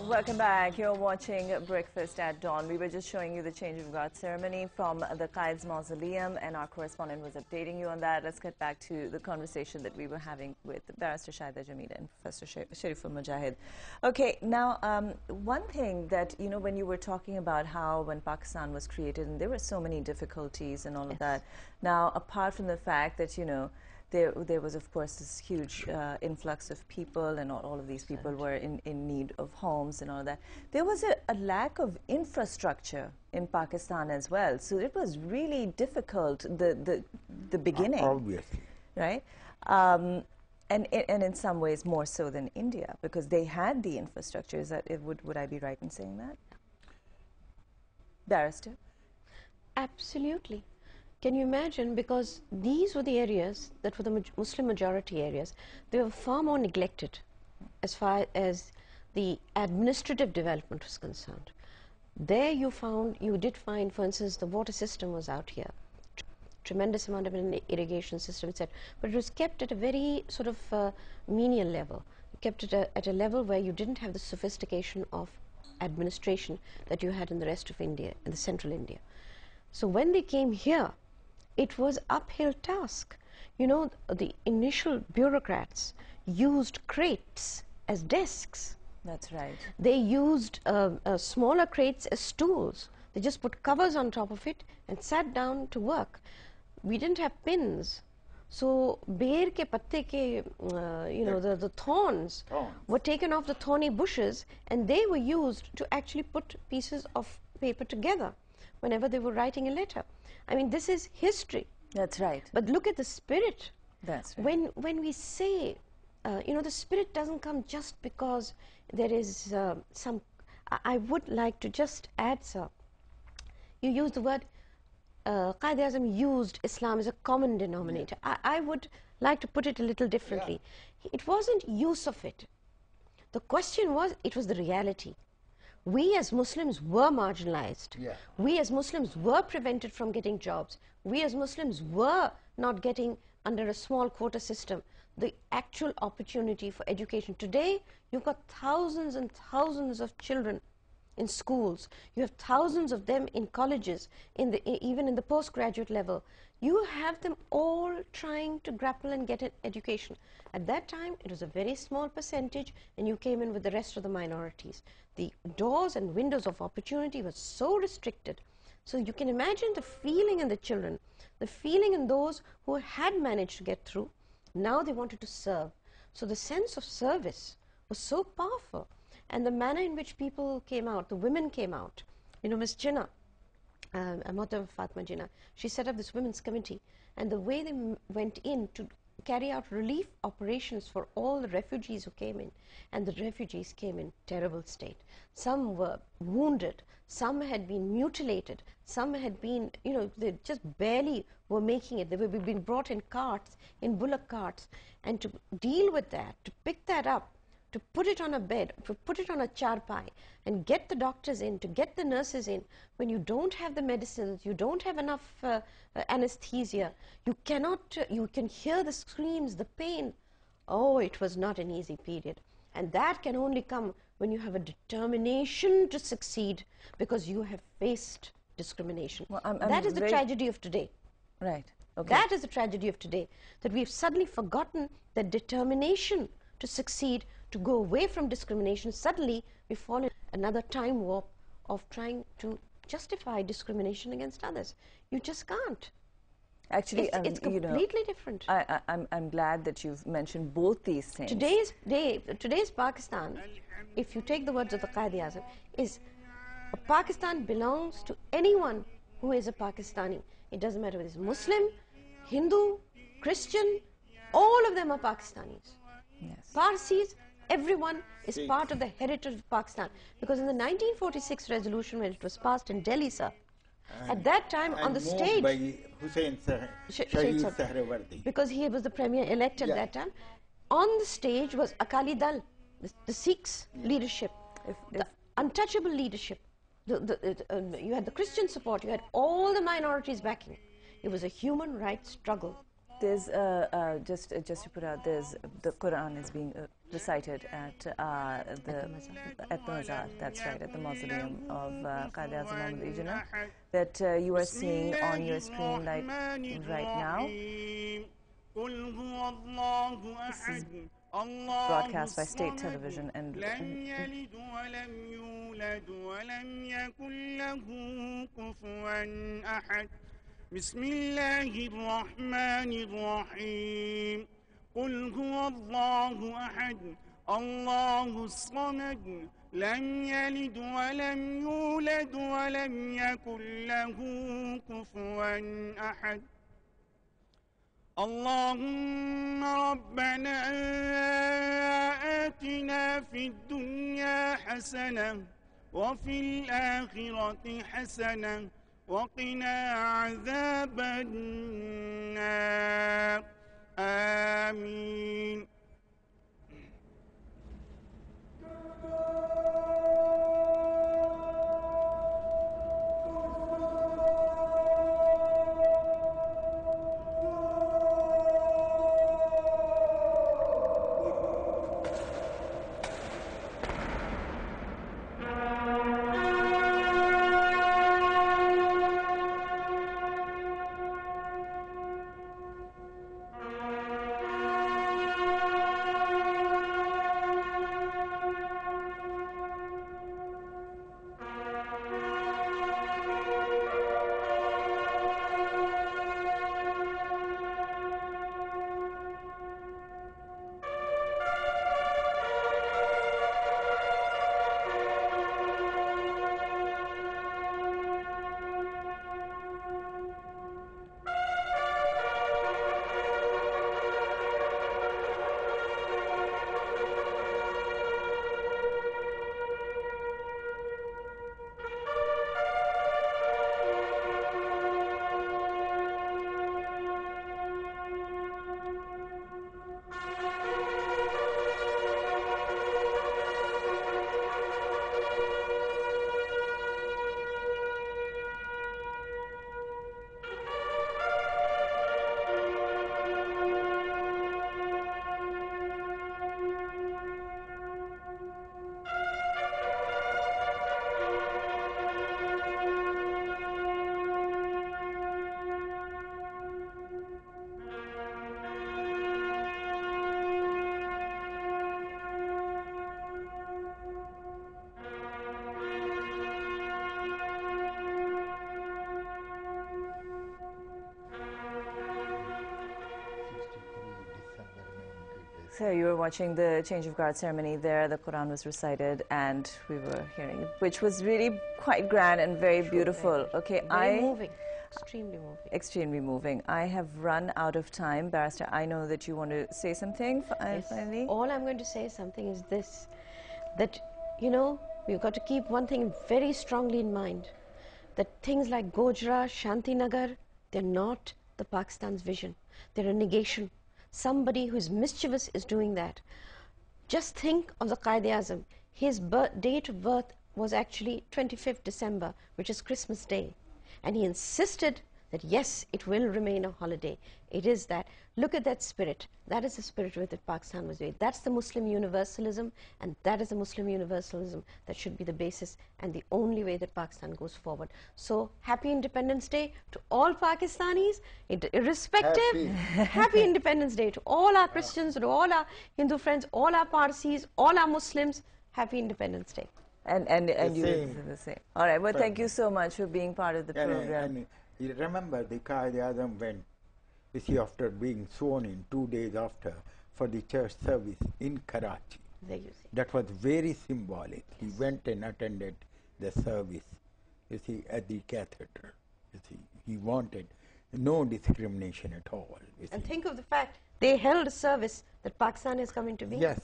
Welcome back. You're watching Breakfast at Dawn. We were just showing you the change of guard ceremony from the Qaid's mausoleum, and our correspondent was updating you on that. Let's get back to the conversation that we were having with Barrister Shahida Jamila and Professor Shariful Mujahid. Okay, now, one thing that, you know, when you were talking about how when Pakistan was created, and there were so many difficulties and all of that. Now, apart from the fact that, you know, there was, of course, this huge influx of people, and all of these people were in need of homes and all that. There was a lack of infrastructure in Pakistan as well. So it was really difficult, the beginning. Obviously. Right? And in some ways more so than India, because they had the infrastructure. Is that, would I be right in saying that? Barrister? Absolutely. Can you imagine? Because these were the areas that were the Muslim majority areas. They were far more neglected as far as the administrative development was concerned. There you did find, for instance, the water system was out here. Tremendous amount of an irrigation system, etc. But it was kept at a very sort of menial level. Kept at a level where you didn't have the sophistication of administration that you had in the rest of India, in the central India. So when they came here, it was uphill task. You know, the initial bureaucrats used crates as desks. That's right. They used smaller crates as stools. They just put covers on top of it and sat down to work. We didn't have pins. So, bear ke patte ke, you know, the thorns were taken off the thorny bushes, and they were used to actually put pieces of paper together whenever they were writing a letter. I mean, this is history. That's right. But look at the spirit. That's right. When we say, you know, the spirit doesn't come just because there is some. I would like to just add, sir. You use the word. Qaid-e-Azam used Islam as a common denominator. I would like to put it a little differently. It wasn't use of it. The question was, it was the reality. We as Muslims were marginalized. We as Muslims were prevented from getting jobs. We as Muslims were not getting, under a small quota system, the actual opportunity for education. Today, you've got thousands and thousands of children in schools. You have thousands of them in colleges, even in the postgraduate level. You have them all trying to grapple and get an education. At that time, it was a very small percentage, and you came in with the rest of the minorities. The doors and windows of opportunity were so restricted. So you can imagine the feeling in the children, the feeling in those who had managed to get through. Now they wanted to serve. So the sense of service was so powerful. And the manner in which people came out, the women came out. You know, Ms. Jinnah, Mohtam Fatma Jinnah, she set up this women's committee. And the way they went in to carry out relief operations for all the refugees who came in. And the refugees came in terrible state. Some were wounded. Some had been mutilated. Some had been, you know, they just barely were making it. They were being brought in carts, in bullock carts. And to deal with that, to pick that up, to put it on a bed, to put it on a charpai, and get the doctors in, to get the nurses in, when you don't have the medicines, you don't have enough anesthesia, you cannot, you can hear the screams, the pain. Oh, it was not an easy period. And that can only come when you have a determination to succeed, because you have faced discrimination. Well, that is the tragedy of today. Right. Okay. That is the tragedy of today, that we've suddenly forgotten that determination to succeed, to go away from discrimination. Suddenly we fall in another time warp of trying to justify discrimination against others. You just can't. Actually, it's completely different. I'm glad that you've mentioned both these things. Today's Pakistan, if you take the words of the Qaid-e-Azam, is Pakistan belongs to anyone who is a Pakistani. It doesn't matter whether it's Muslim, Hindu, Christian, all of them are Pakistanis. Yes. Parsis, everyone is part of the heritage of Pakistan. Because in the 1946 resolution, when it was passed in Delhi, sir, at that time on the stage, by Hussain Sahrawardi, because he was the premier-elect at that time, on the stage was Akali Dal, the Sikhs leadership, the untouchable leadership. You had the Christian support, you had all the minorities backing. It was a human rights struggle. There's just to put out, there's the Quran is being recited at the Mazar. That's right, at the mausoleum of Quaid-e-Azam Muhammad Jinnah, that you are seeing on your screen right now. This is broadcast by state television and بسم الله الرحمن الرحيم قل هو الله أحد الله الصمد لم يلد ولم يولد ولم يكن له كفوا أحد اللهم ربنا آتنا في الدنيا حسنة وفي الآخرة حسنة وقنا عذاب النار آمين. So you were watching the change of guard ceremony there. The Quran was recited, and we were hearing it, which was really quite grand and very beautiful. Okay, very moving, extremely moving. Extremely moving. I have run out of time, Barrister. I know that you want to say something finally. All I'm going to say something is this: that we've got to keep one thing very strongly in mind. That things like Gojra, Shantinagar, they're not the Pakistan's vision. They're a negation. Somebody who's mischievous is doing that. Just think of the Quaid-e-Azam. His date of birth was actually 25th December, which is Christmas Day. And he insisted that yes, it will remain a holiday. It is that. Look at that spirit. That is the spirit with which Pakistan was doing. That's the Muslim universalism, and that is the Muslim universalism that should be the basis and the only way that Pakistan goes forward. So, happy Independence Day to all Pakistanis, irrespective. Happy Independence Day to all our Christians, to all our Hindu friends, all our Parsis, all our Muslims. Happy Independence Day. And you the same. All right. Well, thank you so much for being part of the program. And you remember the Quaid-e-Azam went, you see, after being sworn in 2 days after for the church service in Karachi. There you see. That was very symbolic. He went and attended the service, you see, at the cathedral. You see, he wanted no discrimination at all. And think of the fact they held a service that Pakistan is coming to be. Yes.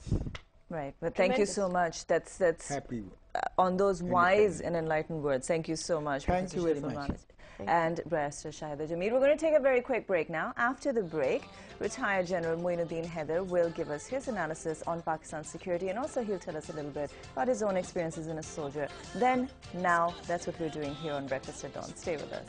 Right, but thank you so much. That's happy. On those wise and enlightened words. Thank you so much. Thank you very much. And Barrister Shahida Jamil. We're going to take a very quick break now. After the break, retired General Moinuddin Haider will give us his analysis on Pakistan's security, and also he'll tell us a little bit about his own experiences as a soldier. Then, now, that's what we're doing here on Breakfast at Dawn. Stay with us.